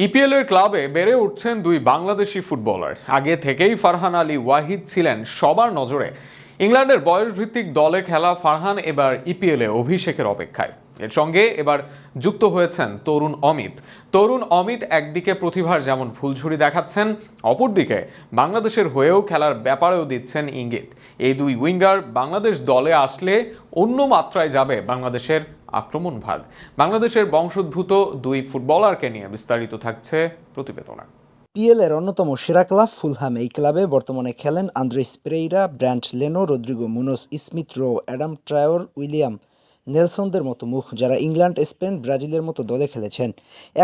EPL এর ক্লাবে বেড়ে উঠছেন দুই বাংলাদেশি ফুটবলার। আগে থেকেই ফারহান আলী ওয়াহিদ ছিলেন সবার নজরে। ইংল্যান্ডের বয়সভিত্তিক দলে খেলা ফারহান এবার ইপিএলে অভিষেকের অপেক্ষায়। এর সঙ্গে এবার যুক্ত হয়েছেন তরুণ অমিত একদিকে প্রতিভার যেমন ফুলঝুরি দেখাচ্ছেন, অপরদিকে বাংলাদেশের হয়েও খেলার ব্যাপারেও দিচ্ছেন ইঙ্গিত। এই দুই উইঙ্গার বাংলাদেশ দলে আসলে অন্য মাত্রায় যাবে বাংলাদেশের আক্রমণ ভাগ। বাংলাদেশের বংশোদ্ভূত দুই ফুটবলারকে নিয়ে বিস্তারিত থাকছে প্রতিবেদনে। পিএল এর অন্যতম সেরা ক্লাব ফুলহাম। এই ক্লাবে বর্তমানে খেলেন Andreas Pereira, Bernd Leno, Rodrigo Muniz, Smith Rowe, Adama Traore, William নেলসনদের মতো মুখ, যারা ইংল্যান্ড, স্পেন, ব্রাজিলের মতো দলে খেলেছেন,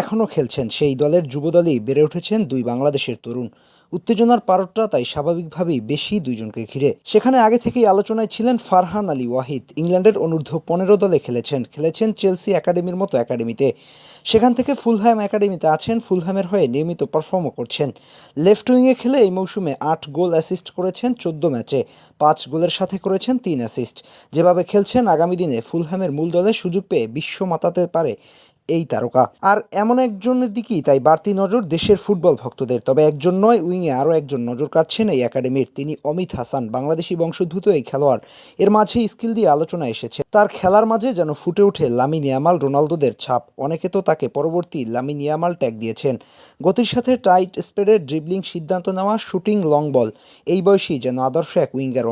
এখনও খেলছেন। সেই দলের যুবদলেই বেড়ে উঠেছেন দুই বাংলাদেশের তরুণ। উত্তেজনার পারদটা তাই স্বাভাবিকভাবেই বেশি দুইজনকে ঘিরে। সেখানে আগে থেকেই আলোচনায় ছিলেন ফারহান আলী ওয়াহিদ। ইংল্যান্ডের অনূর্ধ্ব-15 দলে খেলেছেন চেলসি একাডেমির মতো একাডেমিতে। সেখান থেকে ফুলহ্যাম একাডেমিতে আছেন, ফুলহ্যামের হয়ে নিয়মিত পারফর্মও করছেন। লেফট উইংয়ে খেলে এই মৌসুমে 8 গোল অ্যাসিস্ট করেছেন 14 ম্যাচে, 5 গোলের সাথে করেছেন 3 অ্যাসিস্ট। যেভাবে খেলছেন, আগামী দিনে ফুলহ্যামের মূল দলে সুযোগ পেয়ে বিশ্ব মাতাতে পারে এই তারকা। আর এমন একজনের দিকেই তাই বাড়তি নজর দেশের ফুটবল ভক্তদের। তবে একজন নয়, উইংয়ে আরও একজন নজর কাটছেন এই একাডেমির। তিনি অমিত হাসান, বাংলাদেশি বংশোদ্ভূত এই খেলোয়াড়। এর মাঝে স্কিল দিয়ে আলোচনা এসেছে। তার খেলার মাঝে যেন ফুটে ওঠে লামিন ইয়ামাল, রোনালদোদের ছাপ। অনেকে তো তাকে পরবর্তী লামিন ইয়ামাল ট্যাগ দিয়েছেন। গতির সাথে টাইট স্পিডের ড্রিবলিং, সিদ্ধান্ত নেওয়া, শুটিং, লং বল, এই বয়সেই যেন আদর্শ এক উইঙ্গার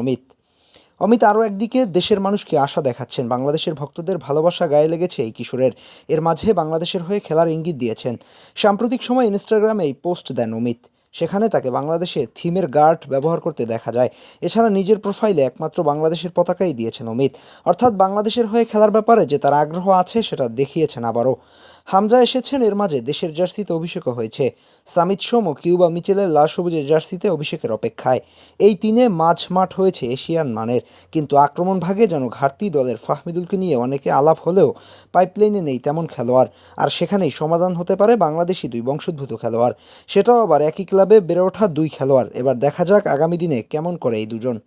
অমিত আরও একদিকে দেশের মানুষকে আশা দেখাচ্ছেন। বাংলাদেশের ভক্তদের ভালোবাসা গায়ে লেগেছে এই কিশোরের। এর মাঝে বাংলাদেশের হয়ে খেলার ইঙ্গিত দিয়েছেন। সাম্প্রতিক সময় ইনস্টাগ্রামে এই পোস্ট দেন অমিত। সেখানে তাকে বাংলাদেশে থিমের গার্ড ব্যবহার করতে দেখা যায়। এছাড়া নিজের প্রোফাইলে একমাত্র বাংলাদেশের পতাকাই দিয়েছেন অমিত। অর্থাৎ বাংলাদেশের হয়ে খেলার ব্যাপারে যে তার আগ্রহ আছে সেটা দেখিয়েছেন আবারও। হামজা এসেছেন, এর মাঝে দেশের জার্সিতে অভিষেকও হয়েছে। সামিত সোম ও কিউবা মিচেলের লাল সবুজের জার্সিতে অভিষেকের অপেক্ষায়। এই তিনে মাঠ হয়েছে এশিয়ান মানের। কিন্তু আক্রমণ ভাগে যেন ঘাটতি দলের। ফাহমিদুলকে নিয়ে অনেকে আলাপ হলেও পাইপলাইনে নেই তেমন খেলোয়াড়। আর সেখানেই সমাধান হতে পারে বাংলাদেশি দুই বংশোদ্ভূত খেলোয়াড়। সেটাও আবার একই ক্লাবে বেড়ে ওঠা দুই খেলোয়াড়। এবার দেখা যাক আগামী দিনে কেমন করে এই দুজন।